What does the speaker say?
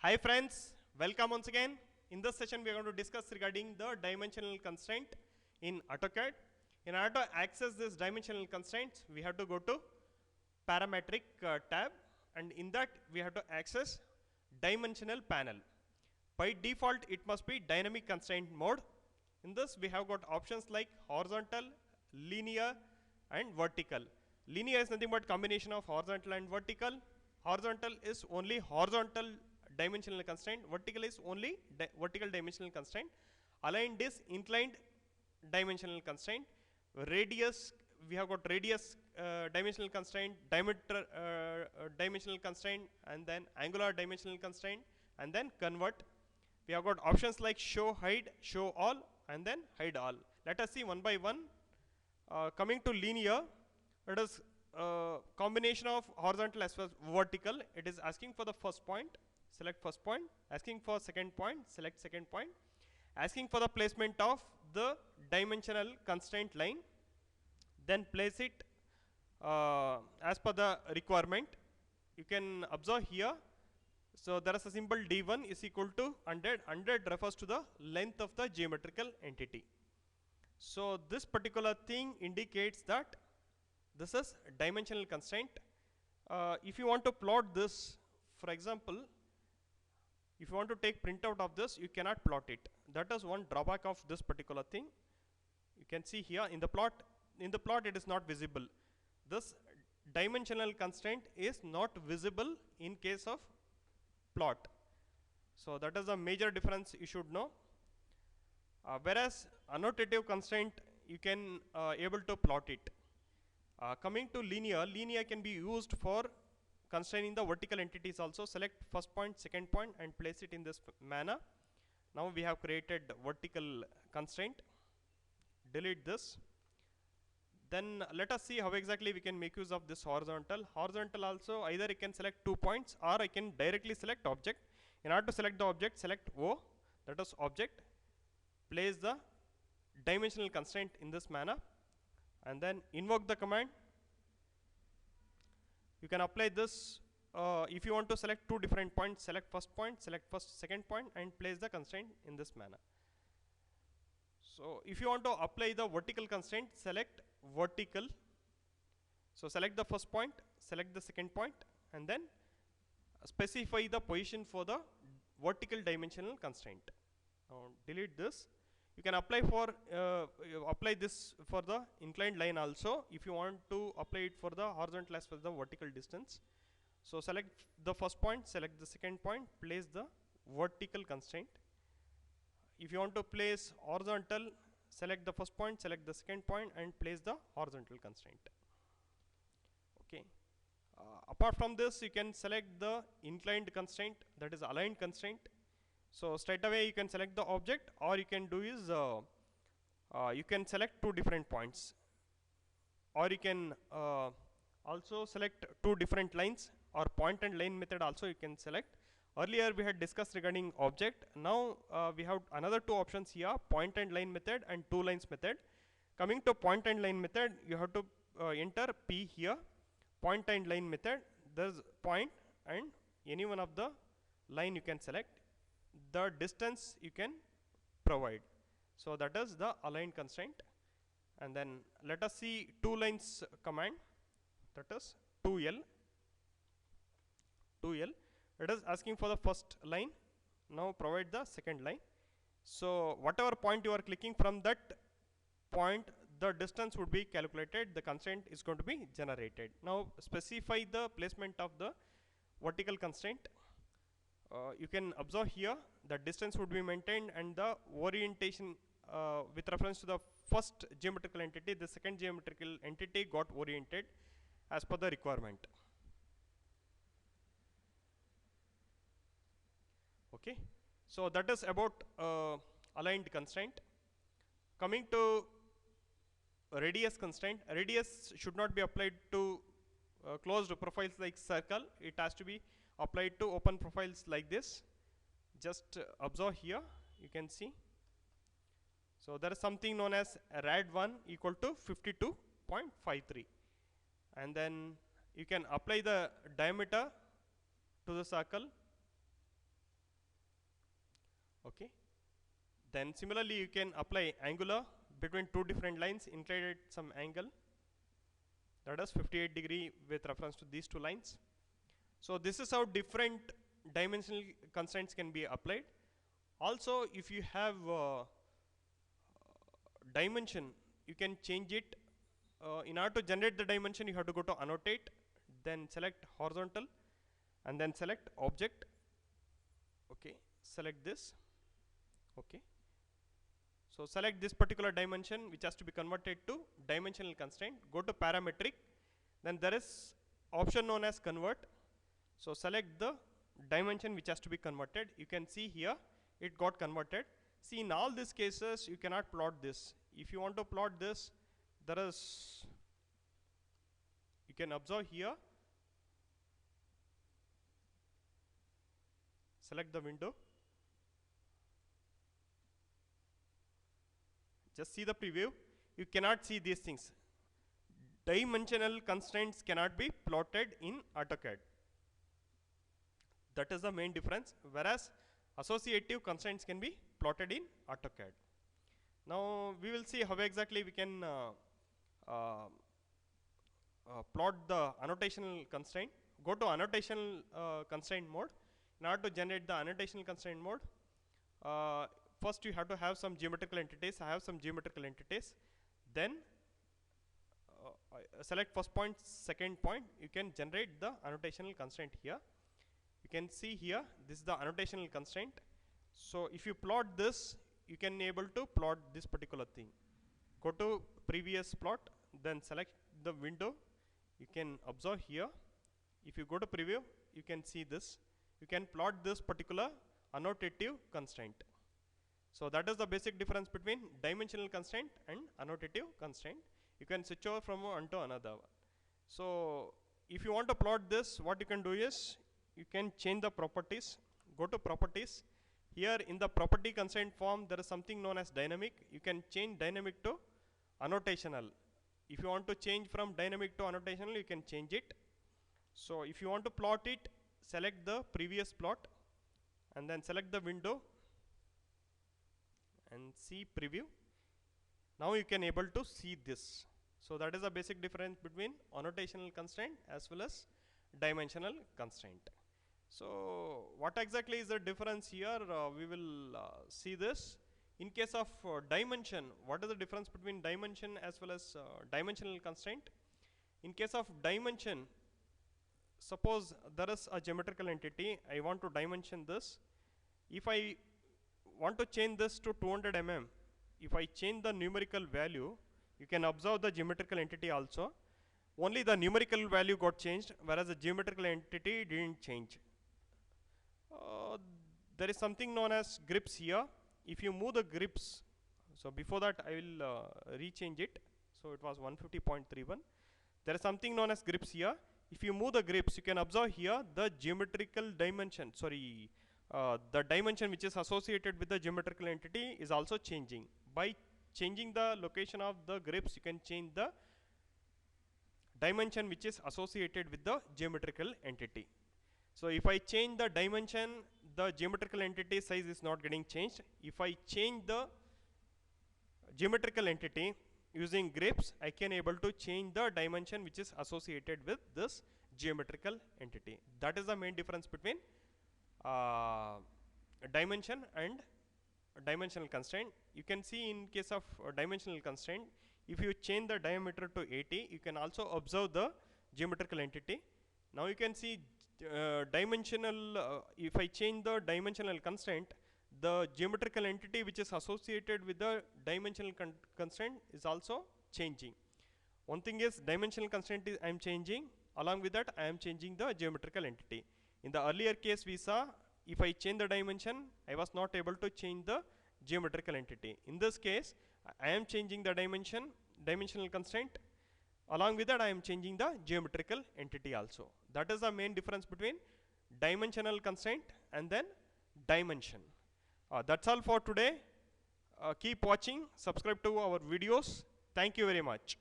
Hi friends, welcome once again. In this session we are going to discuss regarding the dimensional constraint in AutoCAD. In order to access this dimensional constraints, we have to go to parametric tab, and in that we have to access dimensional panel. By default it must be dynamic constraint mode. In this we have got options like horizontal, linear and vertical. Linear is nothing but combination of horizontal and vertical. Horizontal is only horizontal dimensional constraint, vertical is only vertical dimensional constraint, aligned is inclined dimensional constraint, radius we have got radius dimensional constraint, diameter dimensional constraint, and then angular dimensional constraint, and then convert. We have got options like show, hide, show all, and then hide all. Let us see one by one. Coming to linear, it is combination of horizontal as well as vertical. It is asking for the first point, select first point, asking for second point, select second point, asking for the placement of the dimensional constraint line, then place it as per the requirement. You can observe here, so there is a symbol d1 is equal to 100. 100 refers to the length of the geometrical entity. So this particular thing indicates that this is dimensional constraint. If you want to plot this, for example, if you want to take printout of this, you cannot plot it. That is one drawback of this particular thing. You can see here in the plot it is not visible. This dimensional constraint is not visible in case of plot. So that is a major difference you should know. Whereas annotative constraint you can able to plot it. Coming to linear, linear can be used for constraining the vertical entities also. Select first point, second point and place it in this manner. Now we have created vertical constraint. Delete this. Then let us see how exactly we can make use of this horizontal. Horizontal also, either I can select 2 points or I can directly select object. In order to select the object, select O, that is object, place the dimensional constraint in this manner, and then invoke the command. You can apply this. If you want to select two different points, select first point, select first second point and place the constraint in this manner. So if you want to apply the vertical constraint, select vertical. So select the first point, select the second point, and then specify the position for the vertical dimensional constraint. Now delete this. You can apply for apply this for the inclined line also if you want to apply it for the horizontal as well as the vertical distance. So select the first point, select the second point, place the vertical constraint. If you want to place horizontal, select the first point, select the second point and place the horizontal constraint. Okay. Apart from this, you can select the inclined constraint, that is aligned constraint. So straight away you can select the object, or you can do is you can select two different points, or you can also select two different lines, or point and line method also you can select. Earlier we had discussed regarding object. Now we have another two options here, point and line method and two lines method. Coming to point and line method, you have to enter P here. Point and line method, there's point and any one of the line you can select. The distance you can provide. So that is the align constraint. And then let us see two lines command, that is 2L. 2L, it is asking for the first line. Now provide the second line. So whatever point you are clicking, from that point the distance would be calculated, the constraint is going to be generated. Now specify the placement of the vertical constraint. You can observe here the distance would be maintained and the orientation with reference to the first geometrical entity, the second geometrical entity got oriented as per the requirement. Okay, so that is about aligned constraint. Coming to radius constraint, radius should not be applied to closed profiles like circle. It has to be applied to open profiles like this. Just observe here, you can see. So there is something known as rad1 equal to 52.53, and then you can apply the diameter to the circle. Okay. Then similarly you can apply angular between two different lines, incline at some angle, that is 58 degree with reference to these two lines. So this is how different dimensional constraints can be applied. Also, if you have dimension, you can change it. In order to generate the dimension, you have to go to annotate, then select horizontal, and then select object. Okay, select this. Okay, so select this particular dimension which has to be converted to dimensional constraint. Go to parametric, then there is option known as convert. So select the dimension which has to be converted. You can see here it got converted. See, in all these cases you cannot plot this. If you want to plot this, there is, you can observe here, select the window, just see the preview. You cannot see these things. Dimensional constraints cannot be plotted in AutoCAD. That is the main difference, whereas associative constraints can be plotted in AutoCAD. Now we will see how exactly we can plot the annotational constraint. Go to annotational constraint mode. In order to generate the annotational constraint mode, first you have to have some geometrical entities. I have some geometrical entities. Then select first point, second point. You can generate the annotational constraint here. You can see here, this is the annotational constraint. So if you plot this, you can able to plot this particular thing. Go to previous plot, then select the window. You can observe here. If you go to preview, you can see this. You can plot this particular annotative constraint. So that is the basic difference between dimensional constraint and annotative constraint. You can switch over from one to another one. So if you want to plot this, what you can do is you can change the properties. Go to properties. Here in the property constraint form, there is something known as dynamic. You can change dynamic to annotational. If you want to change from dynamic to annotational, you can change it. So if you want to plot it, select the previous plot and then select the window and see preview. Now you can able to see this. So that is the basic difference between annotational constraint as well as dimensional constraint. So what exactly is the difference here? We will see this. In case of dimension, what is the difference between dimension as well as dimensional constraint? In case of dimension, suppose there is a geometrical entity. I want to dimension this. If I want to change this to 200 mm, if I change the numerical value, you can observe the geometrical entity also. Only the numerical value got changed, whereas the geometrical entity didn't change. There is something known as grips here. If you move the grips, so before that I will rechange it. So it was 150.31. There is something known as grips here. If you move the grips, you can observe here the geometrical dimension, the dimension which is associated with the geometrical entity is also changing. By changing the location of the grips, you can change the dimension which is associated with the geometrical entity. So if I change the dimension, the geometrical entity size is not getting changed. If I change the geometrical entity using grips, I can able to change the dimension which is associated with this geometrical entity. That is the main difference between dimension and dimensional constraint. You can see in case of dimensional constraint, if you change the diameter to 80, you can also observe the geometrical entity. Now you can see dimensional, if I change the dimensional constraint, the geometrical entity which is associated with the dimensional constraint is also changing. One thing is dimensional constraint is I am changing, along with that I am changing the geometrical entity. In the earlier case we saw, if I change the dimension, I was not able to change the geometrical entity. In this case, I am changing the dimensional constraint. Along with that, I am changing the geometrical entity also. That is the main difference between dimensional constraint and then dimension. That's all for today. Keep watching, subscribe to our videos. Thank you very much.